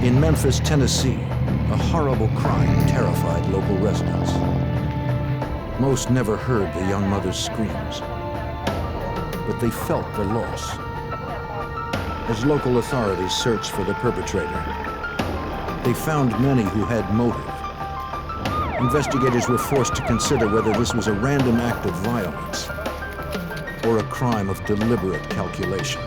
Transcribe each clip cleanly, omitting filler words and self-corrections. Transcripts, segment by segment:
In Memphis, Tennessee, a horrible crime terrified local residents. Most never heard the young mother's screams, but they felt the loss. As local authorities searched for the perpetrator, they found many who had motive. Investigators were forced to consider whether this was a random act of violence or a crime of deliberate calculation.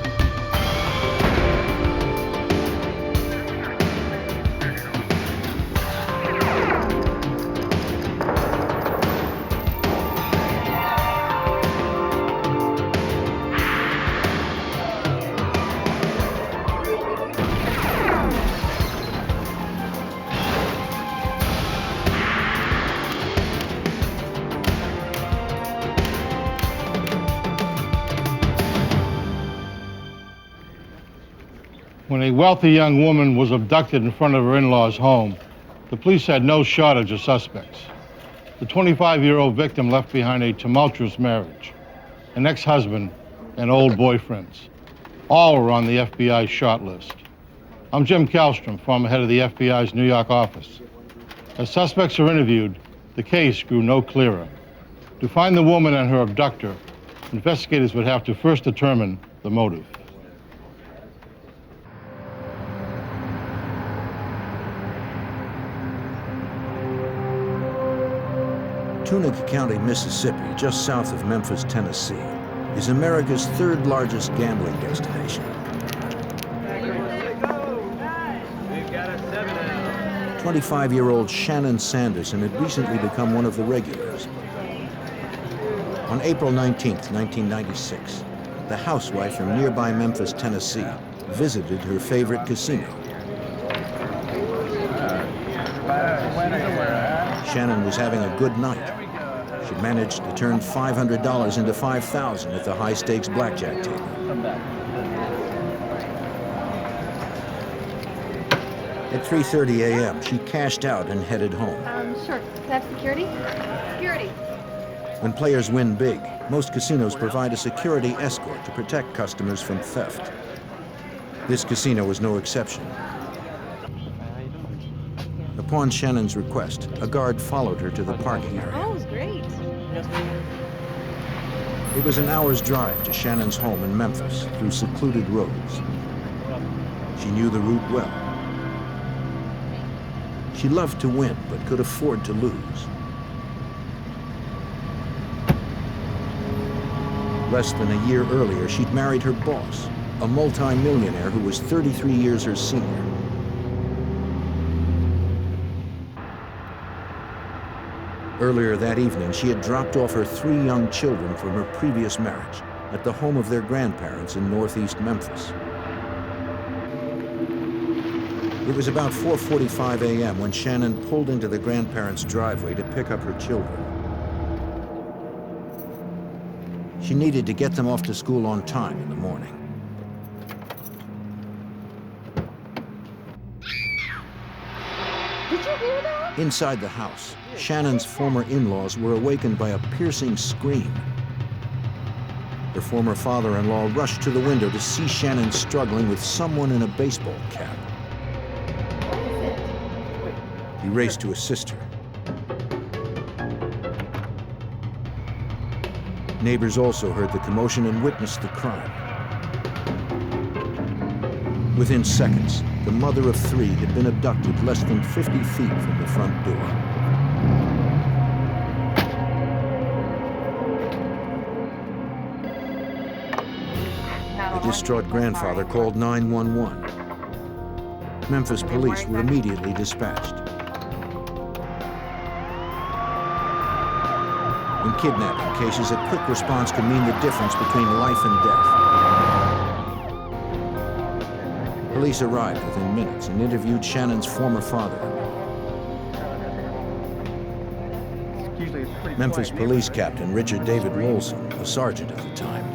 When a wealthy young woman was abducted in front of her in-laws' home, the police had no shortage of suspects. The 25-year-old victim left behind a tumultuous marriage, an ex-husband, and old boyfriends. All were on the FBI's short list. I'm Jim Kallstrom, former head of the FBI's New York office. As suspects are interviewed, the case grew no clearer. To find the woman and her abductor, investigators would have to first determine the motive. Tunica County, Mississippi, just south of Memphis, Tennessee, is America's third largest gambling destination. 25-year-old Shannon Sanderson had recently become one of the regulars. On April 19, 1996, the housewife from nearby Memphis, Tennessee, visited her favorite casino. Shannon was having a good night. She managed to turn $500 into $5,000 at the high-stakes blackjack table. At 3:30 a.m., she cashed out and headed home. Sure. Can I have security? Security. When players win big, most casinos provide a security escort to protect customers from theft. This casino was no exception. Upon Shannon's request, a guard followed her to the parking area. Oh, it was great. It was an hour's drive to Shannon's home in Memphis through secluded roads. She knew the route well. She loved to win, but could afford to lose. Less than a year earlier, she'd married her boss, a multi-millionaire who was 33 years her senior. Earlier that evening, she had dropped off her 3 young children from her previous marriage at the home of their grandparents in northeast Memphis. It was about 4:45 a.m. when Shannon pulled into the grandparents' driveway to pick up her children. She needed to get them off to school on time in the morning. Did you hear that? Inside the house, Shannon's former in-laws were awakened by a piercing scream. Her former father-in-law rushed to the window to see Shannon struggling with someone in a baseball cap. He raced to assist her. Neighbors also heard the commotion and witnessed the crime. Within seconds, the mother of 3 had been abducted less than 50 feet from the front door. The distraught grandfather called 911. Memphis police were immediately dispatched. In kidnapping cases, a quick response can mean the difference between life and death. Police arrived within minutes and interviewed Shannon's former father-in-law. Memphis police captain Richard David Wolson, a sergeant at the time,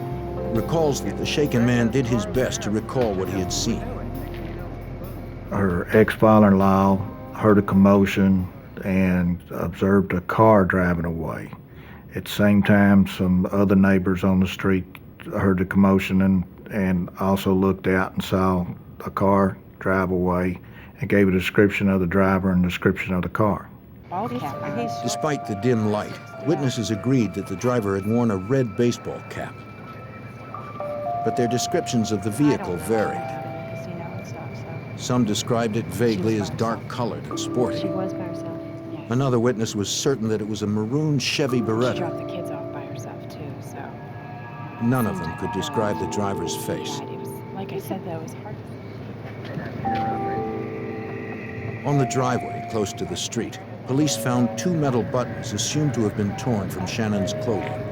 recalls that the shaken man did his best to recall what he had seen. Her ex-father-in-law heard a commotion and observed a car driving away. At the same time, some other neighbors on the street heard the commotion and also looked out and saw a car drive away and gave a description of the driver and description of the car. Despite the dim light, witnesses agreed that the driver had worn a red baseball cap. But their descriptions of the vehicle varied. Some described it vaguely as dark-colored and sporty. She was by herself. Another witness was certain that it was a maroon Chevy She Beretta. dropped the kids off by herself too, so. None of them could describe the driver's face. It was, like I said, that was hard. On the driveway close to the street, police found 2 metal buttons assumed to have been torn from Shannon's clothing.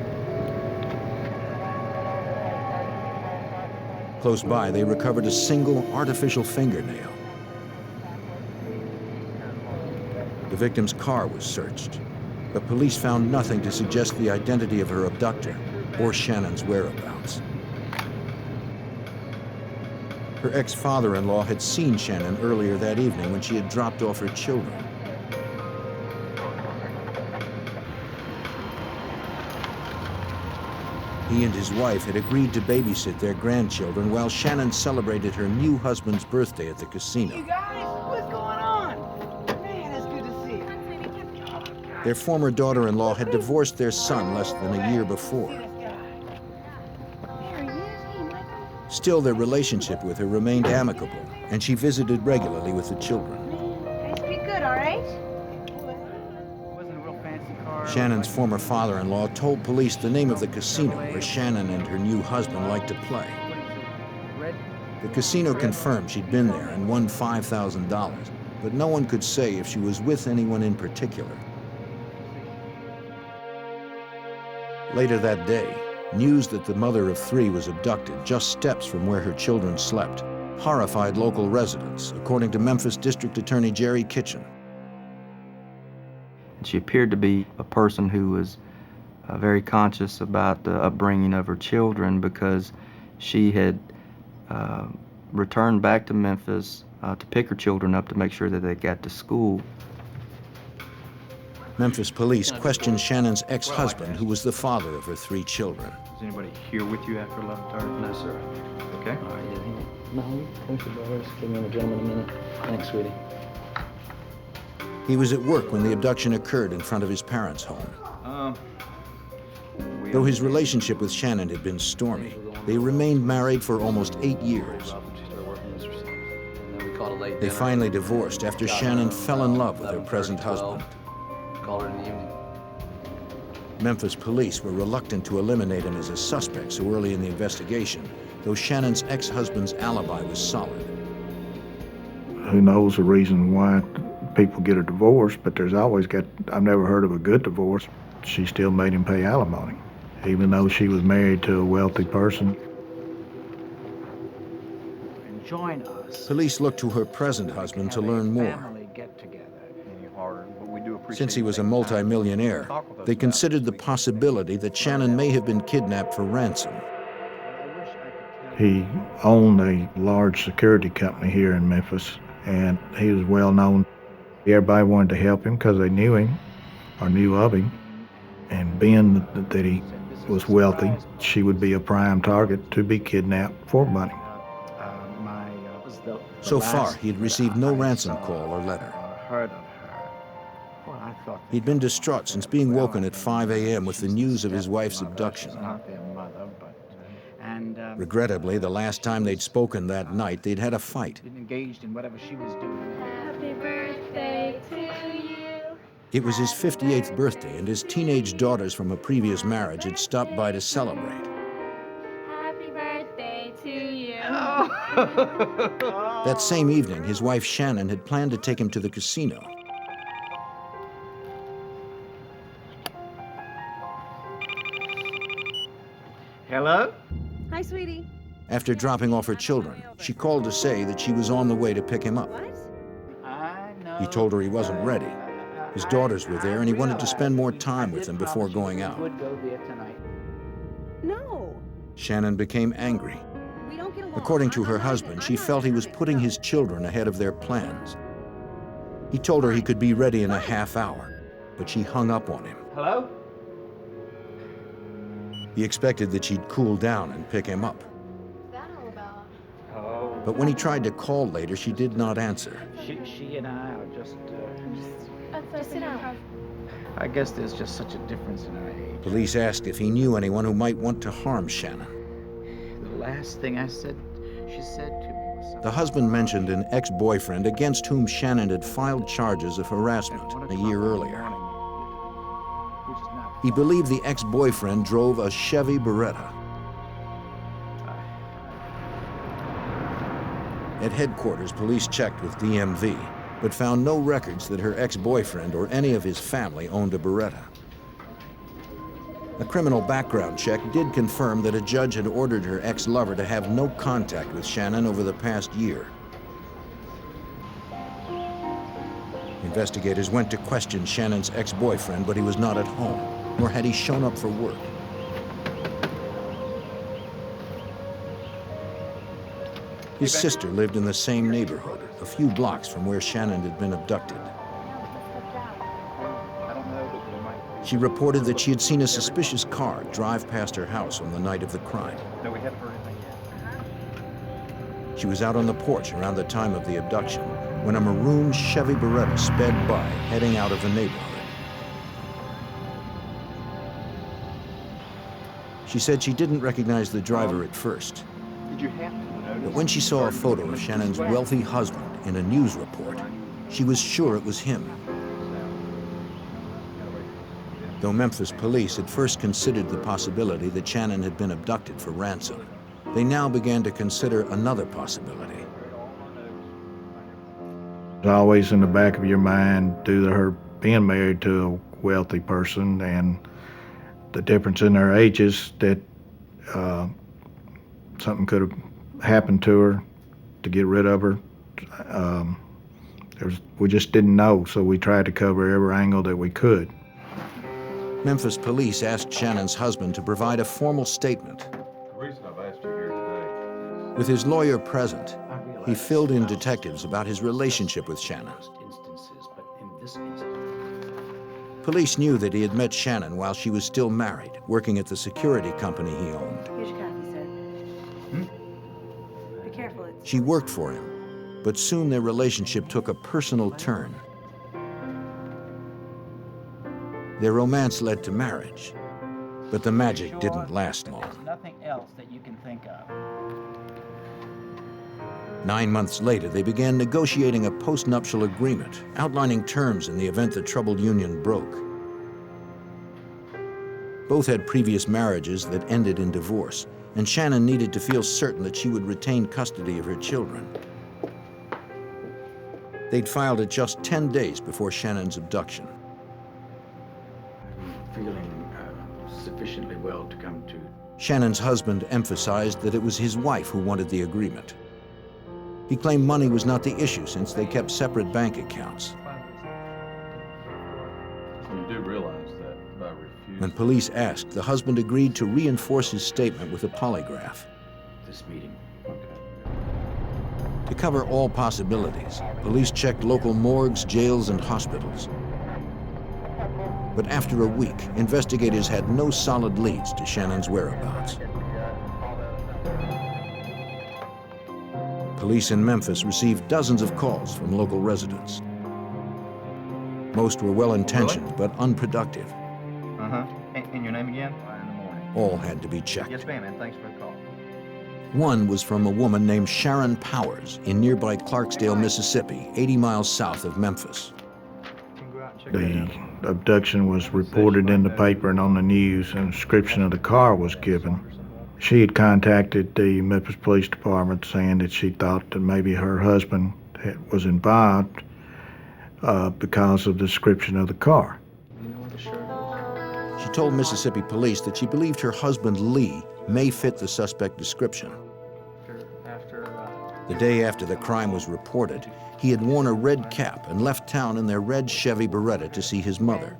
Close by, they recovered a single artificial fingernail. The victim's car was searched, but police found nothing to suggest the identity of her abductor or Shannon's whereabouts. Her ex-father-in-law had seen Shannon earlier that evening when she had dropped off her children. He and his wife had agreed to babysit their grandchildren while Shannon celebrated her new husband's birthday at the casino. You guys, what's going on? Man, it's good to see you. Their former daughter-in-law had divorced their son less than a year before. Still, their relationship with her remained amicable, and she visited regularly with the children. Guys, be good, all right? Wasn't a real fancy car. Shannon's former father-in-law told police the name of the casino where Shannon and her new husband liked to play. The casino confirmed she'd been there and won $5,000, but no one could say if she was with anyone in particular. Later that day, news that the mother of 3 was abducted just steps from where her children slept horrified local residents, according to Memphis District Attorney Jerry Kitchen. She appeared to be a person who was very conscious about the upbringing of her children because she had returned back to Memphis to pick her children up to make sure that they got to school. Memphis police questioned Shannon's ex-husband, who was the father of her 3 children. Is anybody here with you after 11:30? No, sir. Okay. All right, no, thank you, brothers. Give me a gentleman a minute. Thanks, sweetie. He was at work when the abduction occurred in front of his parents' home. Though his relationship with Shannon had been stormy, they remained married for almost 8 years. They finally divorced after Shannon fell in love with her present husband. Called her in the evening. Memphis police were reluctant to eliminate him as a suspect so early in the investigation, though Shannon's ex-husband's alibi was solid. Who knows the reason why people get a divorce, but I've never heard of a good divorce. She still made him pay alimony, even though she was married to a wealthy person. And join us. Police looked to her present husband to learn more. Family get together. Since he was a multimillionaire, they considered the possibility that Shannon may have been kidnapped for ransom. He owned a large security company here in Memphis, and he was well known. Everybody wanted to help him because they knew him or knew of him. And being that he was wealthy, she would be a prime target to be kidnapped for money. So far, he had received no ransom call or letter. He'd been distraught since being woken at 5 a.m. with the news of his wife's abduction. Regrettably, the last time they'd spoken that night, they'd had a fight. Engaged in whatever she was doing. Happy birthday to you. It was his 58th birthday, and his teenage daughters from a previous marriage had stopped by to celebrate. Happy birthday to you. That same evening, his wife Shannon had planned to take him to the casino. Hello? Hi, sweetie. After dropping off her children, she called to say that she was on the way to pick him up. He told her he wasn't ready. His daughters were there, and he wanted to spend more time with them before going out. No. Shannon became angry. We don't get along. According to her husband, she felt he was putting his children ahead of their plans. He told her he could be ready in a half hour, but she hung up on him. Hello? He expected that she'd cool down and pick him up. What's that all about? Oh, But when he tried to call later, she did not answer. She and I are just Sit down. I guess there's just such a difference in our age. Police asked if he knew anyone who might want to harm Shannon. The last thing she said to me was something. The husband mentioned an ex-boyfriend against whom Shannon had filed charges of harassment a year earlier. Which is not He believed the ex-boyfriend drove a Chevy Beretta. At headquarters, police checked with DMV, but found no records that her ex-boyfriend or any of his family owned a Beretta. A criminal background check did confirm that a judge had ordered her ex-lover to have no contact with Shannon over the past year. Investigators went to question Shannon's ex-boyfriend, but he was not at home, nor had he shown up for work. His sister lived in the same neighborhood, a few blocks from where Shannon had been abducted. She reported that she had seen a suspicious car drive past her house on the night of the crime. No, we haven't heard anything yet. She was out on the porch around the time of the abduction when a maroon Chevy Beretta sped by, heading out of the neighborhood. She said she didn't recognize the driver at first, Did you have to notice? but when she saw a photo of Shannon's wealthy husband in a news report, she was sure it was him. Though Memphis police had first considered the possibility that Shannon had been abducted for ransom, they now began to consider another possibility. It's always in the back of your mind due to her being married to a wealthy person and the difference in their ages that something could have happened to her to get rid of her. We just didn't know, so we tried to cover every angle that we could. Memphis police asked Shannon's husband to provide a formal statement. The reason I've asked you here today. With his lawyer present, he filled in detectives about his relationship with Shannon. Instances, but in this instance, Police knew that he had met Shannon while she was still married, working at the security company he owned. Here's your coffee, sir. Be careful. She worked for him, but soon their relationship took a personal turn. Their romance led to marriage, but the magic didn't last long. there's nothing else that you can think of. 9 months later, they began negotiating a postnuptial agreement, outlining terms in the event the troubled union broke. Both had previous marriages that ended in divorce, and Shannon needed to feel certain that she would retain custody of her children. They'd filed it just 10 days before Shannon's abduction. Feeling sufficiently well to come to. Shannon's husband emphasized that it was his wife who wanted the agreement. He claimed money was not the issue since they kept separate bank accounts. You do realize that by refusing. When police asked, the husband agreed to reinforce his statement with a polygraph. This meeting. To cover all possibilities, police checked local morgues, jails, and hospitals. But after a week, investigators had no solid leads to Shannon's whereabouts. Police in Memphis received dozens of calls from local residents. Most were well-intentioned but unproductive. Uh-huh. And your name again? In the morning. All had to be checked. Yes, ma'am, and thanks for the call. One was from a woman named Sharon Powers in nearby Clarksdale, Mississippi, 80 miles south of Memphis. You can go out and check that out. The abduction was reported in the paper and on the news, and a description of the car was given. She had contacted the Memphis Police Department saying that she thought that maybe her husband was involved because of the description of the car. You know where the shirt is? She told Mississippi police that she believed her husband, Lee, may fit the suspect description. The day after the crime was reported, he had worn a red cap and left town in their red Chevy Beretta to see his mother.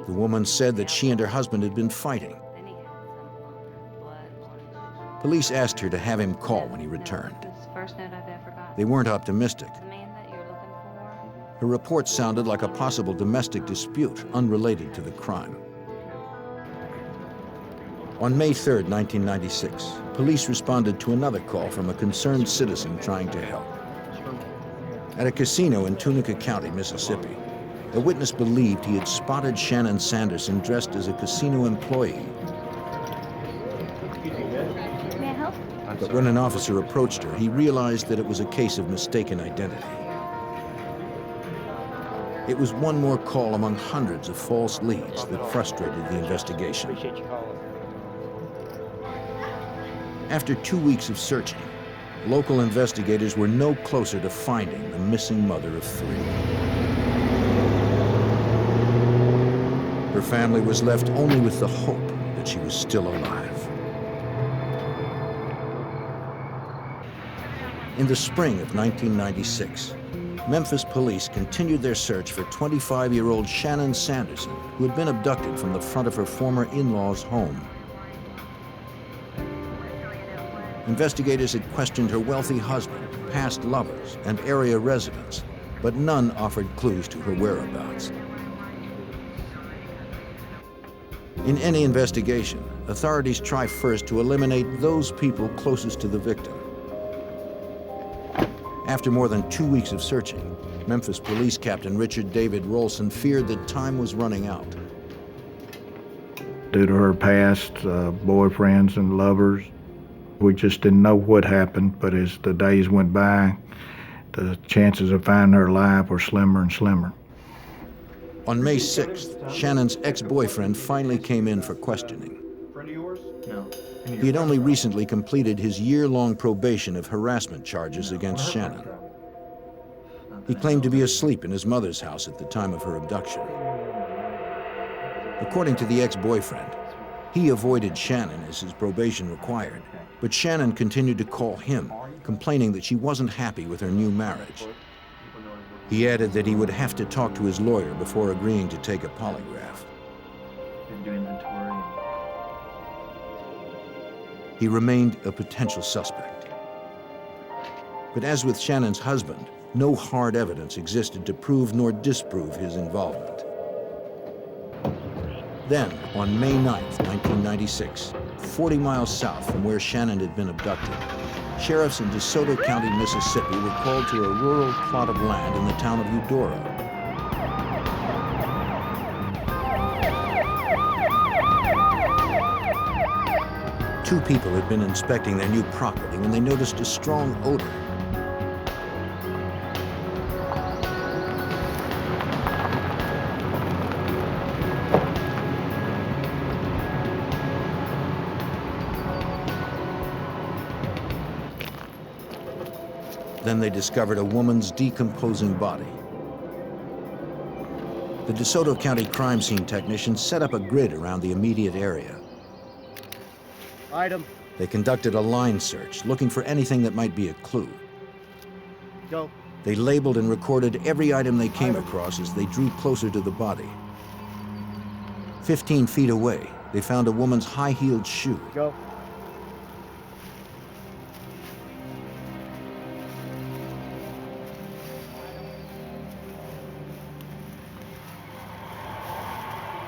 The woman said that she and her husband had been fighting. Police asked her to have him call when he returned. They weren't optimistic. Her report sounded like a possible domestic dispute unrelated to the crime. On May 3, 1996, police responded to another call from a concerned citizen trying to help. At a casino in Tunica County, Mississippi, a witness believed he had spotted Shannon Sanderson dressed as a casino employee. May I help? But when an officer approached her, he realized that it was a case of mistaken identity. It was one more call among hundreds of false leads that frustrated the investigation. Appreciate you calling. After 2 weeks of searching, local investigators were no closer to finding the missing mother of 3. Her family was left only with the hope that she was still alive. In the spring of 1996, Memphis police continued their search for 25-year-old Shannon Sanderson, who had been abducted from the front of her former in-laws' home. Investigators had questioned her wealthy husband, past lovers, and area residents, but none offered clues to her whereabouts. In any investigation, authorities try first to eliminate those people closest to the victim. After more than 2 weeks of searching, Memphis Police Captain Richard David Rolson feared that time was running out. Due to her past boyfriends and lovers, we just didn't know what happened, but as the days went by, the chances of finding her alive were slimmer and slimmer. On May 6th, Shannon's ex-boyfriend finally came in for questioning. Friend of yours? No. He had only recently completed his year-long probation of harassment charges against Shannon. He claimed to be asleep in his mother's house at the time of her abduction. According to the ex-boyfriend, he avoided Shannon as his probation required, but Shannon continued to call him, complaining that she wasn't happy with her new marriage. He added that he would have to talk to his lawyer before agreeing to take a polygraph. He remained a potential suspect. But as with Shannon's husband, no hard evidence existed to prove nor disprove his involvement. Then, on May 9th, 1996, 40 miles south from where Shannon had been abducted, sheriffs in DeSoto County, Mississippi were called to a rural plot of land in the town of Eudora. Two people had been inspecting their new property when they noticed a strong odor. Then they discovered a woman's decomposing body. The DeSoto County crime scene technicians set up a grid around the immediate area. Item. They conducted a line search, looking for anything that might be a clue. Go. They labeled and recorded every item they came across as they drew closer to the body. 15 feet away, they found a woman's high-heeled shoe. Go.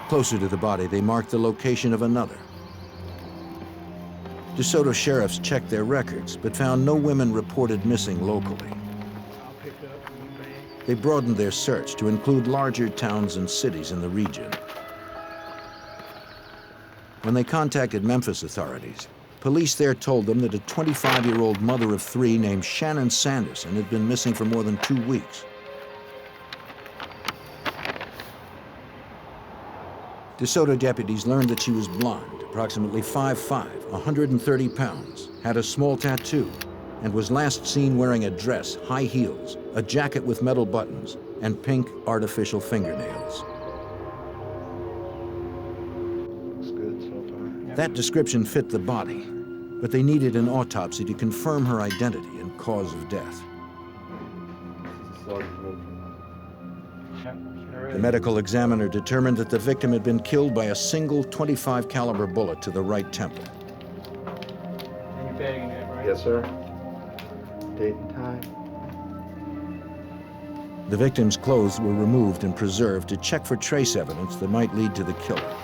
Closer to the body, they marked the location of another. DeSoto sheriffs checked their records, but found no women reported missing locally. They broadened their search to include larger towns and cities in the region. When they contacted Memphis authorities, police there told them that a 25-year-old mother of 3 named Shannon Sanderson had been missing for more than 2 weeks. DeSoto deputies learned that she was blonde, approximately 5'5", 130 pounds, had a small tattoo, and was last seen wearing a dress, high heels, a jacket with metal buttons, and pink artificial fingernails. Looks good so far. That description fit the body, but they needed an autopsy to confirm her identity and cause of death. The medical examiner determined that the victim had been killed by a single .25 caliber bullet to the right temple. And you're bagging it, right? Yes, sir. Date and time. The victim's clothes were removed and preserved to check for trace evidence that might lead to the killer.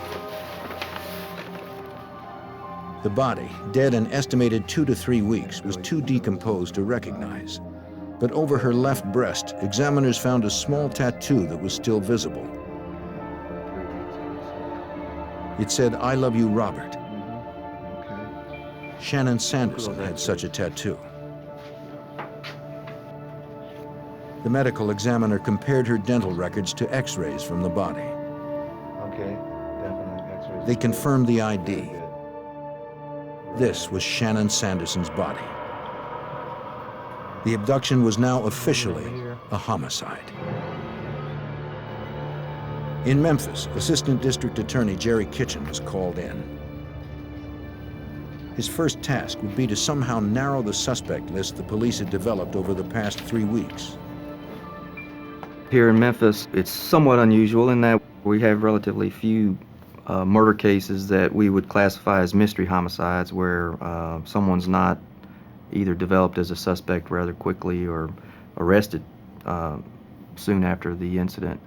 The body, dead an estimated 2 to 3 weeks, was too decomposed to recognize. But over her left breast, examiners found a small tattoo that was still visible. It said, "I love you, Robert." Shannon Sanderson had such a tattoo. The medical examiner compared her dental records to x-rays from the body. Okay, definitely x-rays. They confirmed the ID. This was Shannon Sanderson's body. The abduction was now officially a homicide. In Memphis, Assistant District Attorney Jerry Kitchen was called in. His first task would be to somehow narrow the suspect list the police had developed over the past 3 weeks. Here in Memphis, it's somewhat unusual in that we have relatively few murder cases that we would classify as mystery homicides, where someone's not either developed as a suspect rather quickly or arrested soon after the incident.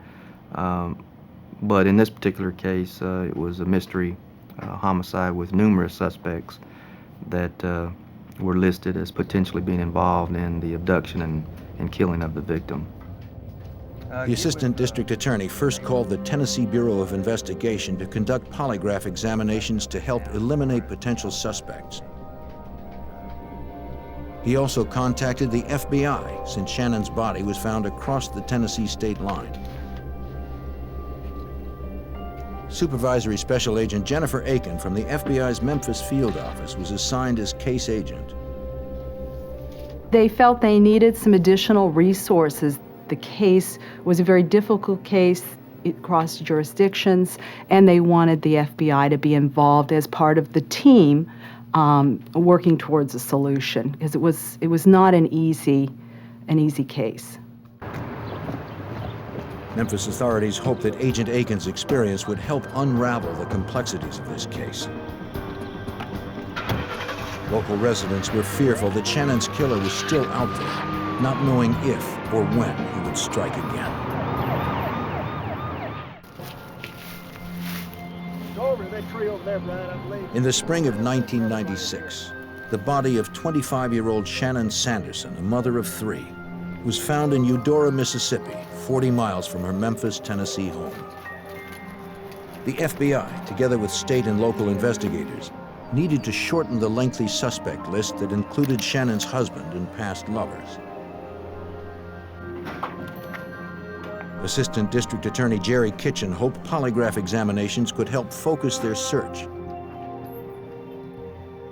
But in this particular case, it was a mystery homicide with numerous suspects that were listed as potentially being involved in the abduction and killing of the victim. The Assistant District Attorney first called the Tennessee Bureau of Investigation to conduct polygraph examinations to help eliminate potential suspects. He also contacted the FBI, since Shannon's body was found across the Tennessee state line. Supervisory Special Agent Jennifer Aiken from the FBI's Memphis field office was assigned as case agent. They felt they needed some additional resources. The case was a very difficult case. It crossed jurisdictions, and they wanted the FBI to be involved as part of the team working towards a solution, because it was not an easy case. Memphis authorities hoped that Agent Aiken's experience would help unravel the complexities of this case. Local residents were fearful that Shannon's killer was still out there, not knowing if or when he would strike again. In the spring of 1996, the body of 25-year-old Shannon Sanderson, a mother of 3, was found in Eudora, Mississippi, 40 miles from her Memphis, Tennessee home. The FBI, together with state and local investigators, needed to shorten the lengthy suspect list that included Shannon's husband and past lovers. Assistant District Attorney Jerry Kitchen hoped polygraph examinations could help focus their search.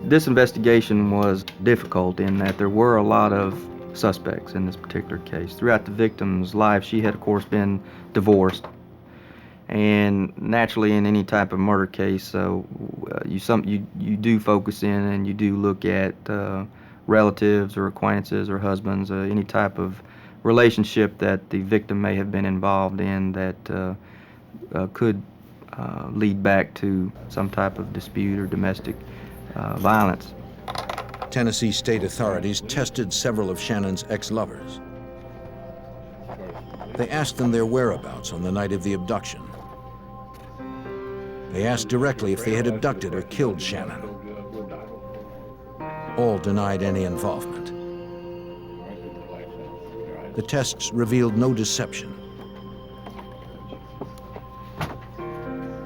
This investigation was difficult in that there were a lot of suspects in this particular case. Throughout the victim's life, she had, of course, been divorced. And naturally, in any type of murder case, you do focus in and you do look at relatives or acquaintances or husbands, any type of relationship that the victim may have been involved in that could lead back to some type of dispute or domestic violence. Tennessee state authorities tested several of Shannon's ex-lovers. They asked them their whereabouts on the night of the abduction. They asked directly if they had abducted or killed Shannon. All denied any involvement. The tests revealed no deception.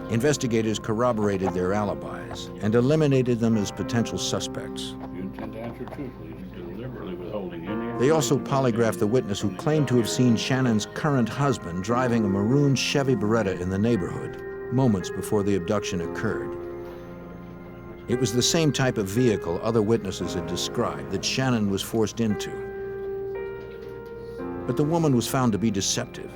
Investigators corroborated their alibis and eliminated them as potential suspects. You intend to answer truthfully, deliberately withholding any. They also polygraphed the witness who claimed to have seen Shannon's current husband driving a maroon Chevy Beretta in the neighborhood moments before the abduction occurred. It was the same type of vehicle other witnesses had described that Shannon was forced into. But the woman was found to be deceptive.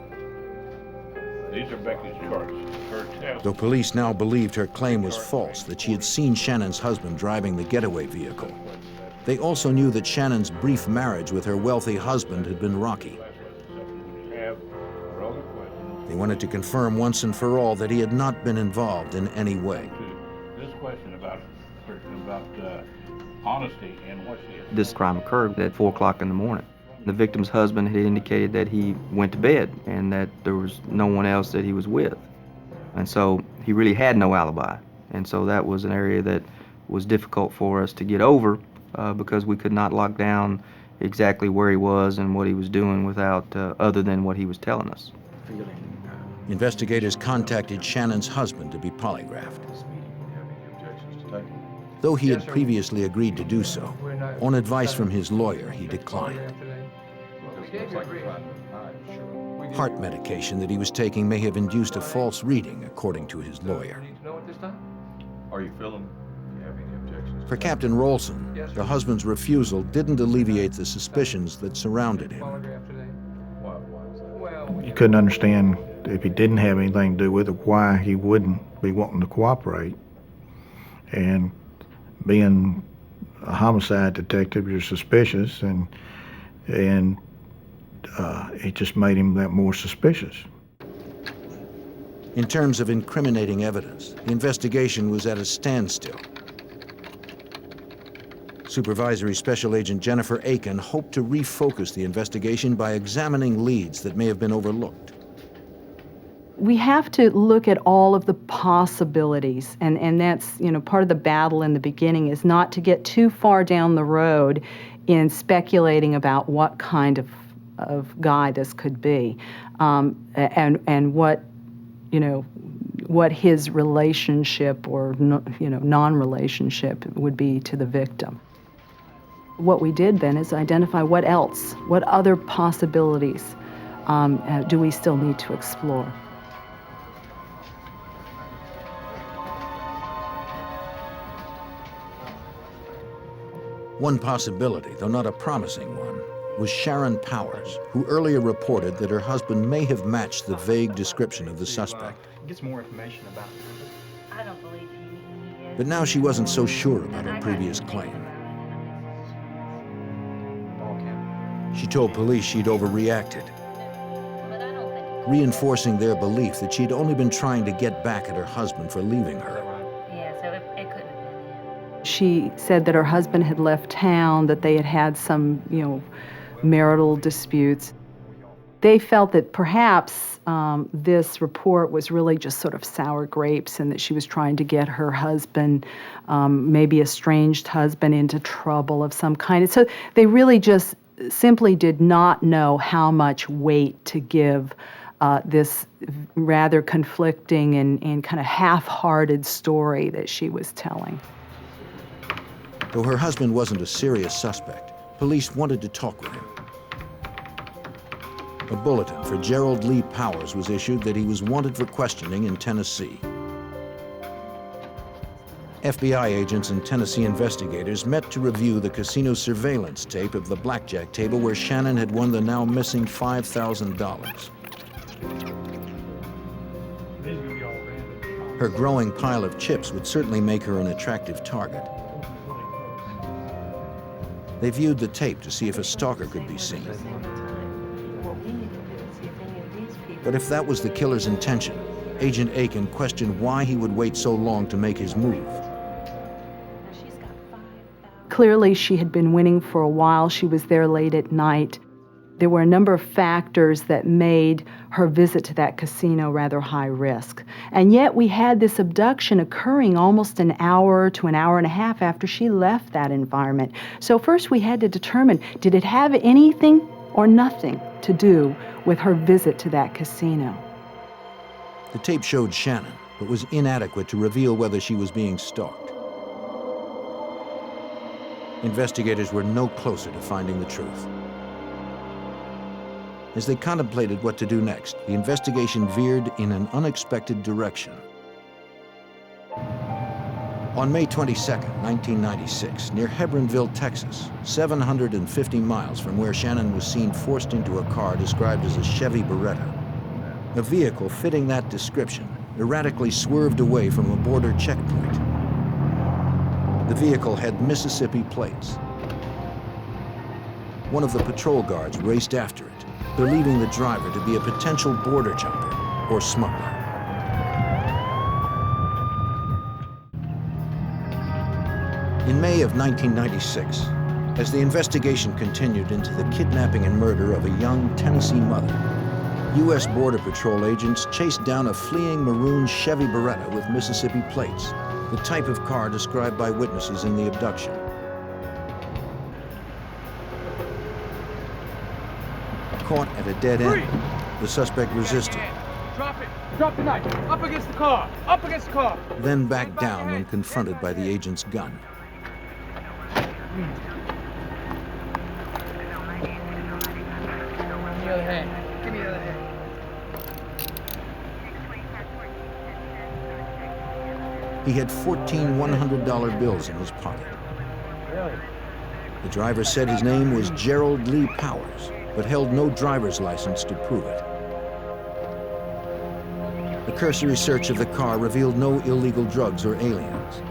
These are Becky's charts. Her test. Though police now believed her claim was false, that she had seen Shannon's husband driving the getaway vehicle, they also knew that Shannon's brief marriage with her wealthy husband had been rocky. They wanted to confirm once and for all that he had not been involved in any way. This question about honesty and what she is. This crime occurred at 4 o'clock in the morning. The victim's husband had indicated that he went to bed and that there was no one else that he was with. And so he really had no alibi. And so that was an area that was difficult for us to get over because we could not lock down exactly where he was and what he was doing without other than what he was telling us. Investigators contacted Shannon's husband to be polygraphed. Though he had previously agreed to do so, on advice from his lawyer, he declined. Heart medication that he was taking may have induced a false reading, according to his lawyer. Are you feeling? For Captain Rolson, the husband's refusal didn't alleviate the suspicions that surrounded him. You couldn't understand, if he didn't have anything to do with it, why he wouldn't be wanting to cooperate. And being a homicide detective, you're suspicious, and it just made him that more suspicious. In terms of incriminating evidence, the investigation was at a standstill. Supervisory Special Agent Jennifer Aiken hoped to refocus the investigation by examining leads that may have been overlooked. We have to look at all of the possibilities, and that's, part of the battle in the beginning is not to get too far down the road in speculating about what kind of guy this could be, and what his relationship or non-relationship would be to the victim. What we did then is identify what other possibilities do we still need to explore. One possibility, though not a promising one, was Sharon Powers, who earlier reported that her husband may have matched the vague description of the suspect. Get some more information about him. I don't believe he is. But now she wasn't so sure about her previous claim. She told police she'd overreacted, reinforcing their belief that she'd only been trying to get back at her husband for leaving her. Yeah, so it couldn't have been him. She said that her husband had left town, that they had had some, marital disputes. They felt that perhaps this report was really just sort of sour grapes and that she was trying to get her husband, maybe estranged husband, into trouble of some kind. And so they really just simply did not know how much weight to give this rather conflicting and kind of half-hearted story that she was telling. Though her husband wasn't a serious suspect, police wanted to talk with him. A bulletin for Gerald Lee Powers was issued that he was wanted for questioning in Tennessee. FBI agents and Tennessee investigators met to review the casino surveillance tape of the blackjack table where Shannon had won the now missing $5,000. Her growing pile of chips would certainly make her an attractive target. They viewed the tape to see if a stalker could be seen. But if that was the killer's intention, Agent Aiken questioned why he would wait so long to make his move. Clearly, she had been winning for a while. She was there late at night. There were a number of factors that made her visit to that casino rather high risk. And yet we had this abduction occurring almost an hour to an hour and a half after she left that environment. So first we had to determine, did it have anything or nothing to do with her visit to that casino? The tape showed Shannon, but was inadequate to reveal whether she was being stalked. Investigators were no closer to finding the truth. As they contemplated what to do next, the investigation veered in an unexpected direction. On May 22, 1996, near Hebronville, Texas, 750 miles from where Shannon was seen forced into a car described as a Chevy Beretta, a vehicle fitting that description erratically swerved away from a border checkpoint. The vehicle had Mississippi plates. One of the patrol guards raced after it, believing the driver to be a potential border jumper or smuggler. In May of 1996, as the investigation continued into the kidnapping and murder of a young Tennessee mother, U.S. Border Patrol agents chased down a fleeing maroon Chevy Beretta with Mississippi plates the type of car described by witnesses in the abduction. Caught at a dead end, the suspect resisted. Drop it! Drop the knife! Up against the car! Up against the car! Then backed down when confronted by the agent's gun. Give me the other hand. Give me the other hand. He had 14 $100 bills in his pocket. Really? The driver said his name was Gerald Lee Powers, but held no driver's license to prove it. A cursory search of the car revealed no illegal drugs or aliens.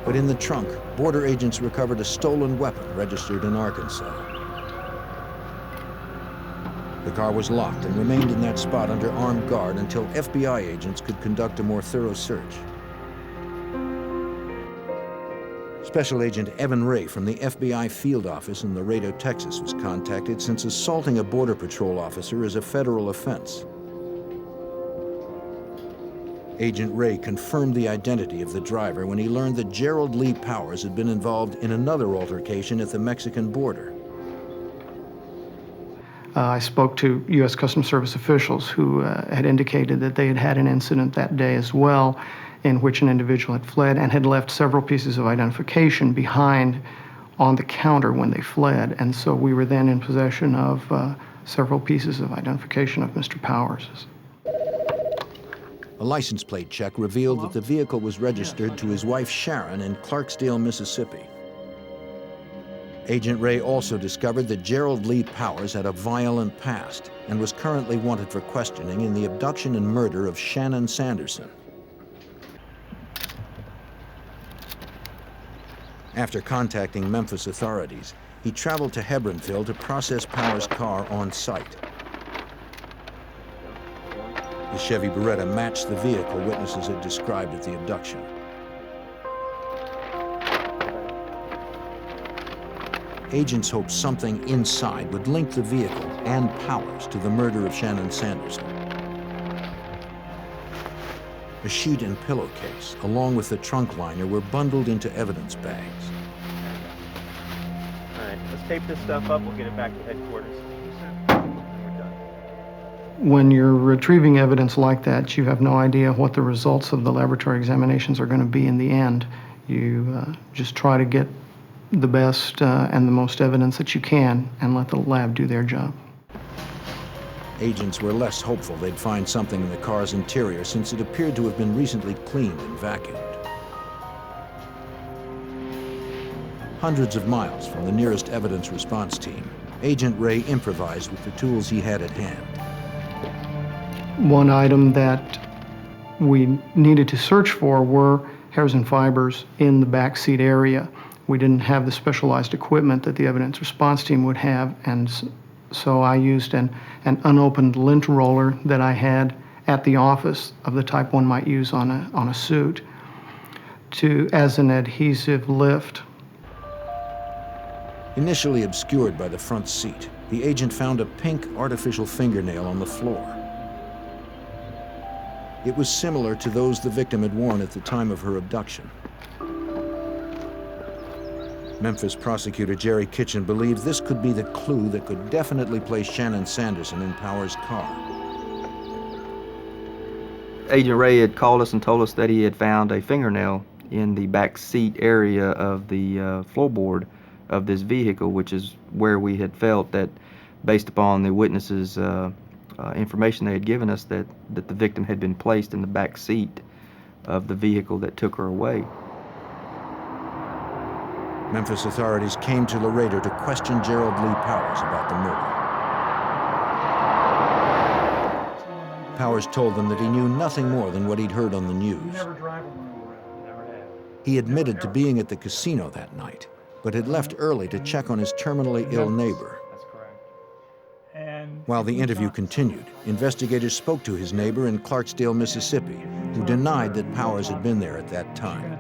But in the trunk, border agents recovered a stolen weapon registered in Arkansas. The car was locked and remained in that spot under armed guard until FBI agents could conduct a more thorough search. Special Agent Evan Ray from the FBI field office in Laredo, Texas was contacted since assaulting a Border Patrol officer is a federal offense. Agent Ray confirmed the identity of the driver when he learned that Gerald Lee Powers had been involved in another altercation at the Mexican border. I spoke to U.S. Customs Service officials who had indicated that they had had an incident that day as well, in which an individual had fled and had left several pieces of identification behind on the counter when they fled. And so we were then in possession of several pieces of identification of Mr. Powers. A license plate check revealed that the vehicle was registered to his wife Sharon in Clarksdale, Mississippi. Agent Ray also discovered that Gerald Lee Powers had a violent past and was currently wanted for questioning in the abduction and murder of Shannon Sanderson. After contacting Memphis authorities, he traveled to Hebronville to process Powers' car on site. The Chevy Beretta matched the vehicle witnesses had described at the abduction. Agents hoped something inside would link the vehicle and Powers to the murder of Shannon Sanderson. A sheet and pillowcase, along with the trunk liner, were bundled into evidence bags. All right, let's tape this stuff up. We'll get it back to headquarters. When you're retrieving evidence like that, you have no idea what the results of the laboratory examinations are going to be in the end. You just try to get the best and the most evidence that you can and let the lab do their job. Agents were less hopeful they'd find something in the car's interior since it appeared to have been recently cleaned and vacuumed. Hundreds of miles from the nearest evidence response team, Agent Ray improvised with the tools he had at hand. One item that we needed to search for were hairs and fibers in the back seat area. We didn't have the specialized equipment that the evidence response team would have, and so I used an unopened lint roller that I had at the office of the type one might use on a suit as an adhesive lift. Initially obscured by the front seat, the agent found a pink artificial fingernail on the floor. It was similar to those the victim had worn at the time of her abduction. Memphis prosecutor Jerry Kitchen believes this could be the clue that could definitely place Shannon Sanderson in Powers' car. Agent Ray had called us and told us that he had found a fingernail in the back seat area of the floorboard of this vehicle, which is where we had felt that, based upon the witnesses' information they had given us, that the victim had been placed in the back seat of the vehicle that took her away. Memphis authorities came to Laredo to question Gerald Lee Powers about the murder. Powers told them that he knew nothing more than what he'd heard on the news. He admitted to being at the casino that night, but had left early to check on his terminally ill neighbor. While the interview continued, investigators spoke to his neighbor in Clarksdale, Mississippi, who denied that Powers had been there at that time.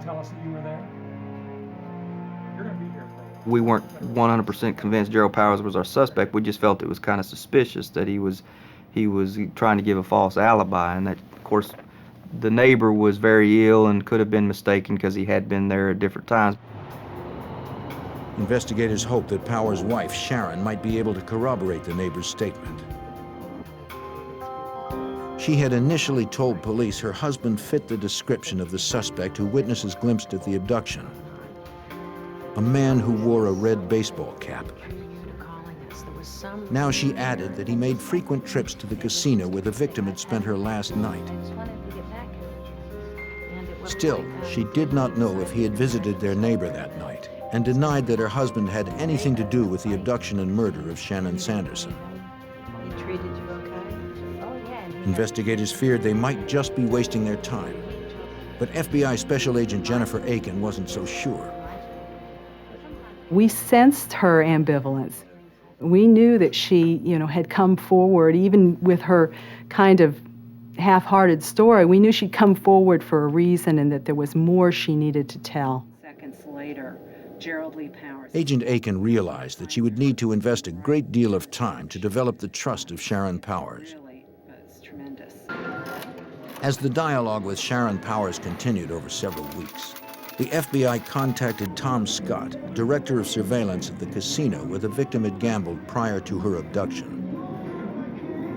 We weren't 100% convinced Gerald Powers was our suspect. We just felt it was kind of suspicious that he was he was trying to give a false alibi, and that, of course, the neighbor was very ill and could have been mistaken because he had been there at different times. Investigators hoped that Powers' wife, Sharon, might be able to corroborate the neighbor's statement. She had initially told police her husband fit the description of the suspect who witnesses glimpsed at the abduction. A man who wore a red baseball cap. Now she added that he made frequent trips to the casino where the victim had spent her last night. Still, she did not know if he had visited their neighbor that night, and denied that her husband had anything to do with the abduction and murder of Shannon Sanderson. He treated you okay? Oh, yeah. Investigators feared they might just be wasting their time. But FBI Special Agent Jennifer Aiken wasn't so sure. We sensed her ambivalence. We knew that she, had come forward, even with her kind of half-hearted story. We knew she'd come forward for a reason and that there was more she needed to tell. Seconds later, Gerald Lee Powers. Agent Aiken realized that she would need to invest a great deal of time to develop the trust of Sharon Powers. Really was tremendous. As the dialogue with Sharon Powers continued over several weeks, the FBI contacted Tom Scott, director of surveillance at the casino where the victim had gambled prior to her abduction.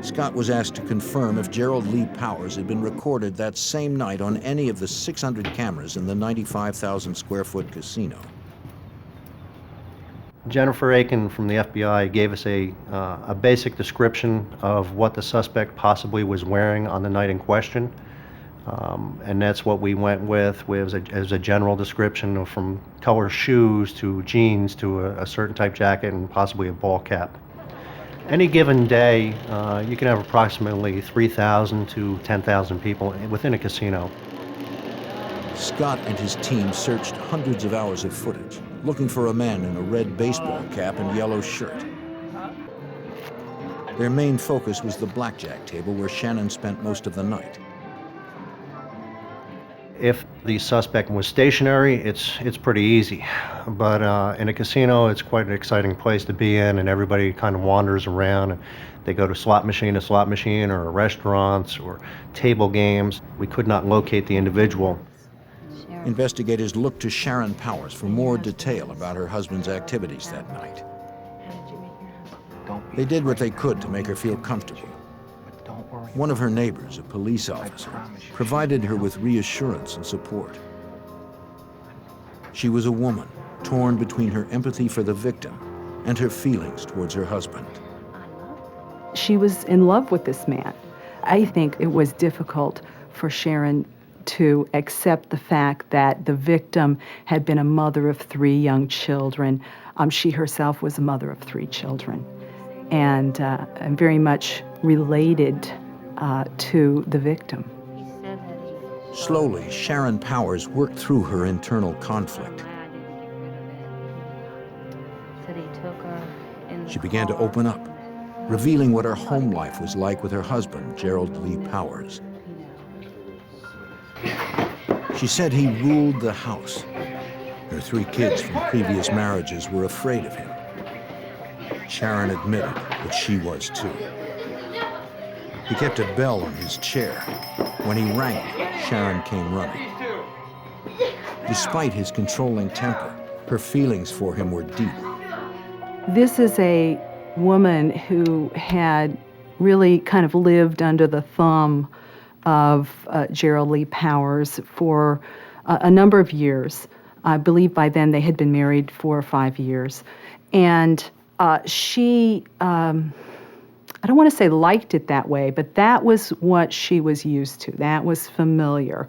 Scott was asked to confirm if Gerald Lee Powers had been recorded that same night on any of the 600 cameras in the 95,000 square foot casino. Jennifer Aiken from the FBI gave us a basic description of what the suspect possibly was wearing on the night in question. And that's what we went with as a general description, from color shoes to jeans to a certain type jacket and possibly a ball cap. Any given day, you can have approximately 3,000 to 10,000 people within a casino. Scott and his team searched hundreds of hours of footage, looking for a man in a red baseball cap and yellow shirt. Their main focus was the blackjack table where Shannon spent most of the night. If the suspect was stationary, it's pretty easy. But in a casino, it's quite an exciting place to be in, and everybody kind of wanders around. And they go to slot machine to slot machine, or restaurants, or table games. We could not locate the individual. Investigators looked to Sharon Powers for more detail about her husband's activities that night. They did what they could to make her feel comfortable. One of her neighbors, a police officer, provided her with reassurance and support. She was a woman, torn between her empathy for the victim and her feelings towards her husband. She was in love with this man. I think it was difficult for Sharon to accept the fact that the victim had been a mother of 3 young children. She herself was a mother of 3 children, and very much related to the victim. Slowly, Sharon Powers worked through her internal conflict. She began to open up, revealing what her home life was like with her husband, Gerald Lee Powers. She said he ruled the house. Her 3 kids from previous marriages were afraid of him. Sharon admitted that she was too. He kept a bell on his chair. When he rang it, Sharon came running. Despite his controlling temper, her feelings for him were deep. This is a woman who had really kind of lived under the thumb of Gerald Lee Powers for a number of years. I believe by then they had been married 4 or 5 years. And she, I don't want to say liked it that way, but that was what she was used to. That was familiar.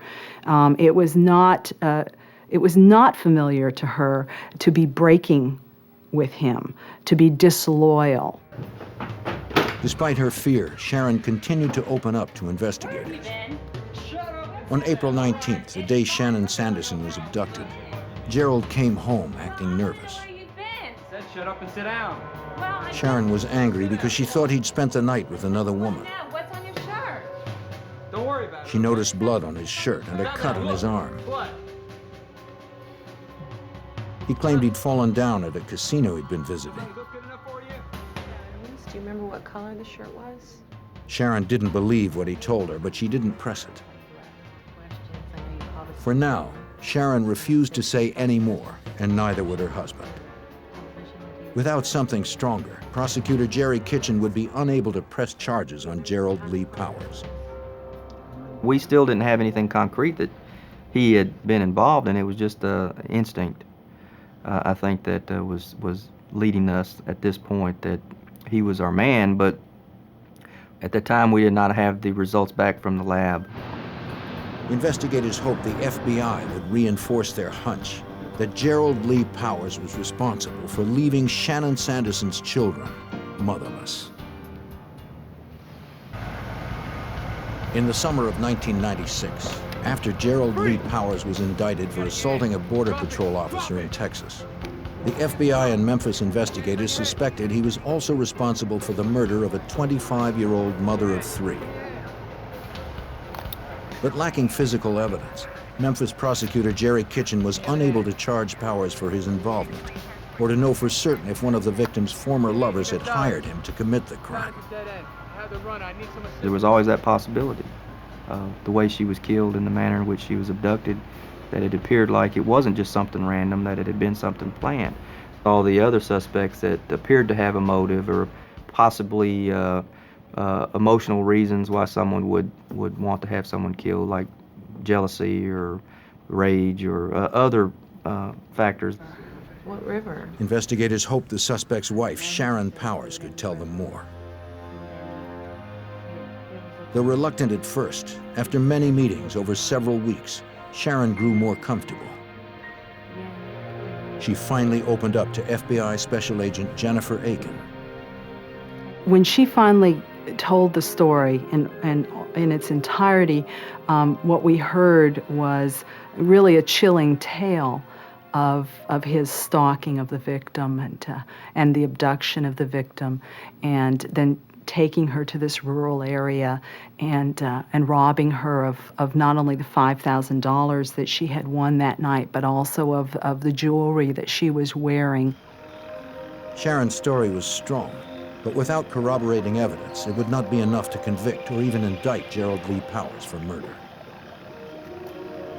It was not familiar to her to be breaking with him, to be disloyal. Despite her fear, Sharon continued to open up to investigators. On April 19th, the day Shannon Sanderson was abducted, Gerald came home acting nervous. Said shut up and sit down. Sharon was angry because she thought he'd spent the night with another woman. What's on your shirt? Don't worry about it. She noticed blood on his shirt and a cut on his arm. What? He claimed he'd fallen down at a casino he'd been visiting. Do you remember what color the shirt was? Sharon didn't believe what he told her, but she didn't press it. For now, Sharon refused to say any more, and neither would her husband. Without something stronger, prosecutor Jerry Kitchen would be unable to press charges on Gerald Lee Powers. We still didn't have anything concrete that he had been involved in. It was just instinct. I think that was leading us at this point that he was our man, but at the time we did not have the results back from the lab. Investigators hoped the FBI would reinforce their hunch that Gerald Lee Powers was responsible for leaving Shannon Sanderson's children motherless. In the summer of 1996, after Gerald Lee Powers was indicted for assaulting a Border Patrol officer in Texas, the FBI and Memphis investigators suspected he was also responsible for the murder of a 25-year-old mother of 3. But lacking physical evidence, Memphis prosecutor Jerry Kitchen was unable to charge Powers for his involvement, or to know for certain if one of the victim's former lovers had hired him to commit the crime. There was always that possibility. The way she was killed and the manner in which she was abducted, that it appeared like it wasn't just something random, that it had been something planned. All the other suspects that appeared to have a motive or possibly emotional reasons why someone would want to have someone killed, like jealousy or rage or other factors. What river? Investigators hoped the suspect's wife, Sharon Powers, could tell them more. Though reluctant at first, after many meetings over several weeks, Sharon grew more comfortable. She finally opened up to FBI Special Agent Jennifer Aiken. When she finally told the story in its entirety, what we heard was really a chilling tale of his stalking of the victim and the abduction of the victim, and then taking her to this rural area and robbing her of not only the $5,000 that she had won that night, but also of the jewelry that she was wearing. Sharon's story was strong, but without corroborating evidence, it would not be enough to convict or even indict Gerald Lee Powers for murder.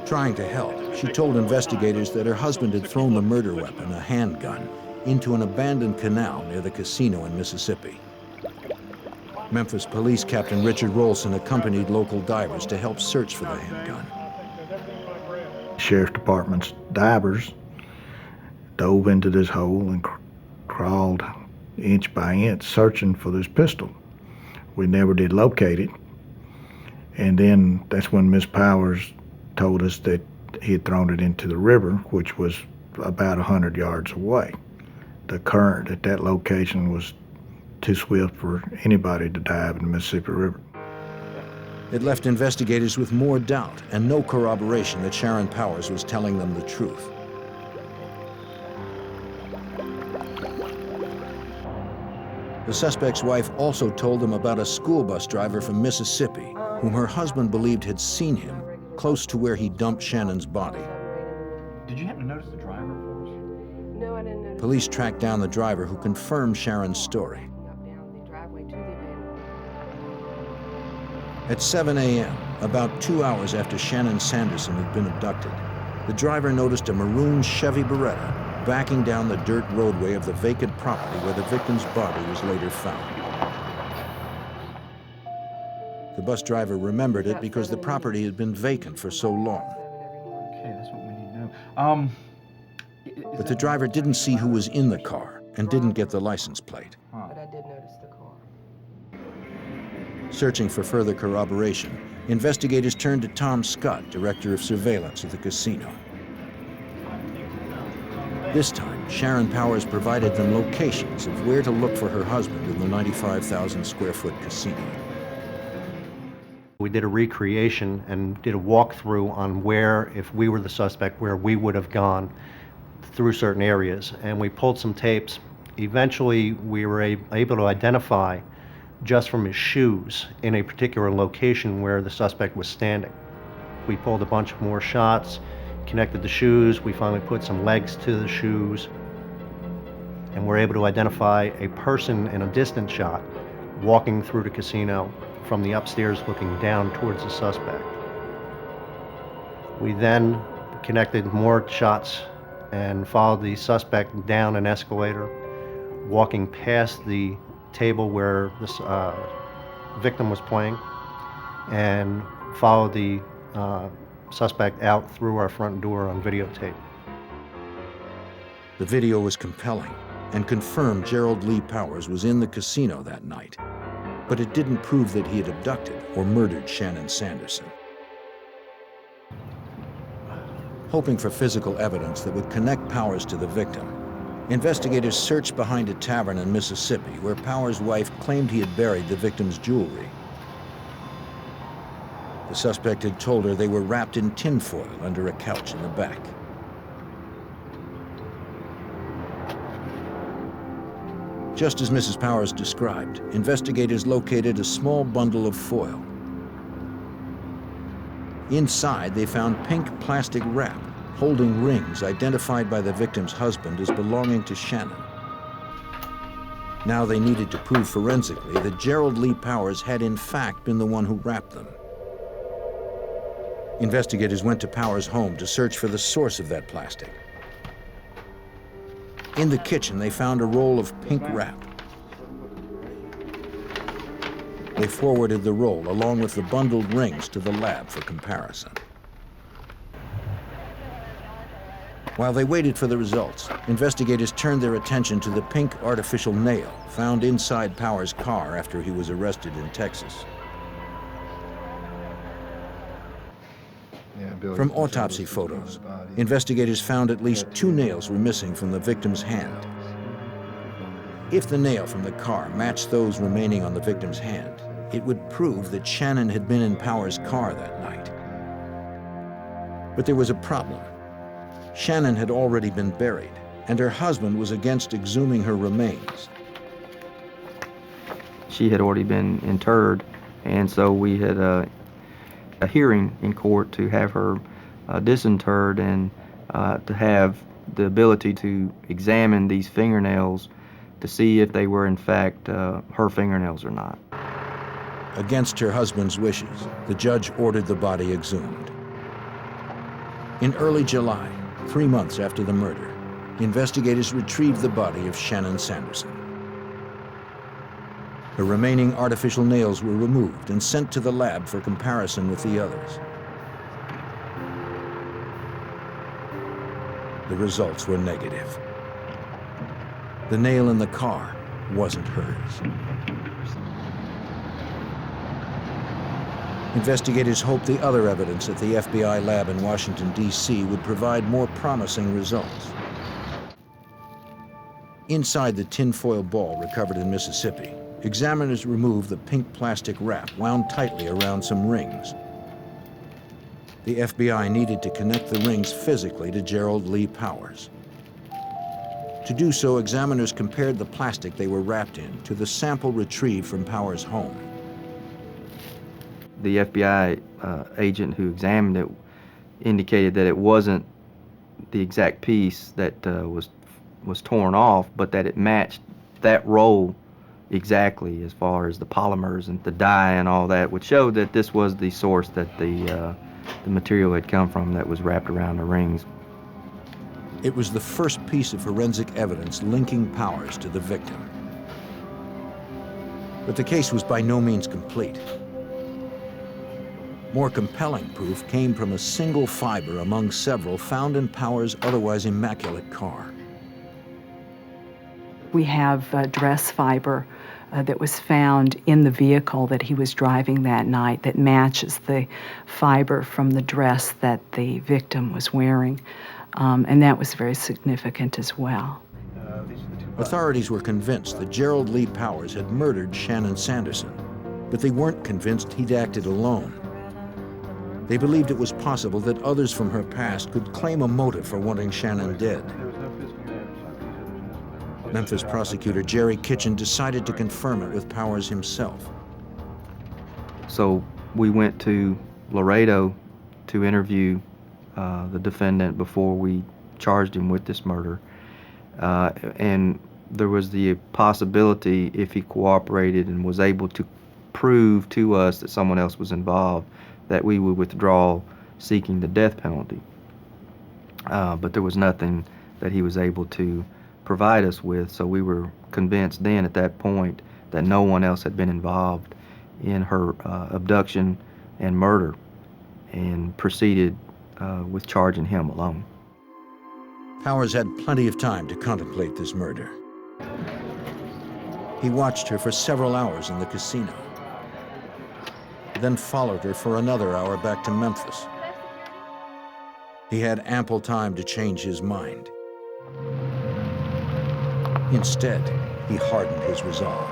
Trying to help, she told investigators that her husband had thrown the murder weapon, a handgun, into an abandoned canal near the casino in Mississippi. Memphis Police Captain Richard Rolson accompanied local divers to help search for the handgun. Sheriff's Department's divers dove into this hole and crawled inch by inch searching for this pistol. We never did locate it. And then that's when Miss Powers told us that he had thrown it into the river, which was about 100 yards away. The current at that location was too swift for anybody to dive in the Mississippi River. It left investigators with more doubt and no corroboration that Sharon Powers was telling them the truth. The suspect's wife also told them about a school bus driver from Mississippi whom her husband believed had seen him close to where he dumped Shannon's body. Did you happen to notice the driver for us? No, I didn't notice. Police tracked down the driver who confirmed Sharon's story. At 7 a.m., about 2 hours after Shannon Sanderson had been abducted, the driver noticed a maroon Chevy Beretta backing down the dirt roadway of the vacant property where the victim's body was later found. The bus driver remembered it because the property had been vacant for so long. Okay, that's what we need to know. But the driver didn't see who was in the car and didn't get the license plate. But I did notice the car. Searching for further corroboration, investigators turned to Tom Scott, director of surveillance at the casino. This time, Sharon Powers provided them locations of where to look for her husband in the 95,000 square foot casino. We did a recreation and did a walkthrough on where, if we were the suspect, where we would have gone through certain areas. And we pulled some tapes. Eventually, we were able to identify just from his shoes in a particular location where the suspect was standing. We pulled a bunch more shots, connected the shoes, we finally put some legs to the shoes, and we're able to identify a person in a distant shot walking through the casino from the upstairs looking down towards the suspect. We then connected more shots and followed the suspect down an escalator, walking past the table where the victim was playing, and followed the suspect out through our front door on videotape. The video was compelling and confirmed Gerald Lee Powers was in the casino that night, but it didn't prove that he had abducted or murdered Shannon Sanderson. Hoping for physical evidence that would connect Powers to the victim, investigators searched behind a tavern in Mississippi where Powers' wife claimed he had buried the victim's jewelry. The suspect had told her they were wrapped in tinfoil under a couch in the back. Just as Mrs. Powers described, investigators located a small bundle of foil. Inside, they found pink plastic wrap holding rings identified by the victim's husband as belonging to Shannon. Now they needed to prove forensically that Gerald Lee Powers had in fact been the one who wrapped them. Investigators went to Powers' home to search for the source of that plastic. In the kitchen, they found a roll of pink wrap. They forwarded the roll along with the bundled rings to the lab for comparison. While they waited for the results, investigators turned their attention to the pink artificial nail found inside Powers' car after he was arrested in Texas. From autopsy photos, investigators found at least 2 nails were missing from the victim's hand. If the nail from the car matched those remaining on the victim's hand, it would prove that Shannon had been in Powers' car that night. But there was a problem. Shannon had already been buried, and her husband was against exhuming her remains. She had already been interred, and so we had a hearing in court to have her disinterred and to have the ability to examine these fingernails to see if they were in fact her fingernails or not. Against her husband's wishes, the judge ordered the body exhumed. In early July, 3 months after the murder, investigators retrieved the body of Shannon Sanderson. Her remaining artificial nails were removed and sent to the lab for comparison with the others. The results were negative. The nail in the car wasn't hers. Investigators hoped the other evidence at the FBI lab in Washington, D.C. would provide more promising results. Inside the tinfoil ball recovered in Mississippi, examiners removed the pink plastic wrap wound tightly around some rings. The FBI needed to connect the rings physically to Gerald Lee Powers. To do so, examiners compared the plastic they were wrapped in to the sample retrieved from Powers' home. The FBI agent who examined it indicated that it wasn't the exact piece that was torn off, but that it matched that roll exactly as far as the polymers and the dye and all that, which showed that this was the source that the material had come from that was wrapped around the rings. It was the first piece of forensic evidence linking Powers to the victim. But the case was by no means complete. More compelling proof came from a single fiber among several found in Powers' otherwise immaculate car. We have dress fiber that was found in the vehicle that he was driving that night that matches the fiber from the dress that the victim was wearing, and that was very significant as well. Authorities were convinced that Gerald Lee Powers had murdered Shannon Sanderson, but they weren't convinced he'd acted alone. They believed it was possible that others from her past could claim a motive for wanting Shannon dead. Memphis prosecutor Jerry Kitchen decided to confirm it with Powers himself. So we went to Laredo to interview the defendant before we charged him with this murder. And there was the possibility, if he cooperated and was able to prove to us that someone else was involved, that we would withdraw seeking the death penalty. But there was nothing that he was able to provide us with, so we were convinced then at that point that no one else had been involved in her abduction and murder, and proceeded with charging him alone. Powers had plenty of time to contemplate this murder. He watched her for several hours in the casino, then followed her for another hour back to Memphis. He had ample time to change his mind. Instead, he hardened his resolve.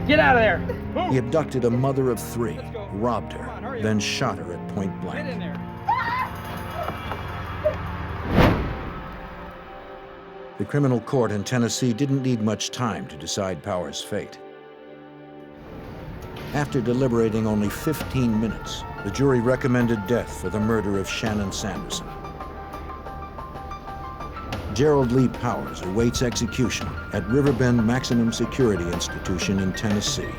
Get out of there! He abducted a mother of 3, robbed her, then shot her at point blank. Get in there! The criminal court in Tennessee didn't need much time to decide Powers' fate. After deliberating only 15 minutes, the jury recommended death for the murder of Shannon Sanderson. Gerald Lee Powers awaits execution at Riverbend Maximum Security Institution in Tennessee.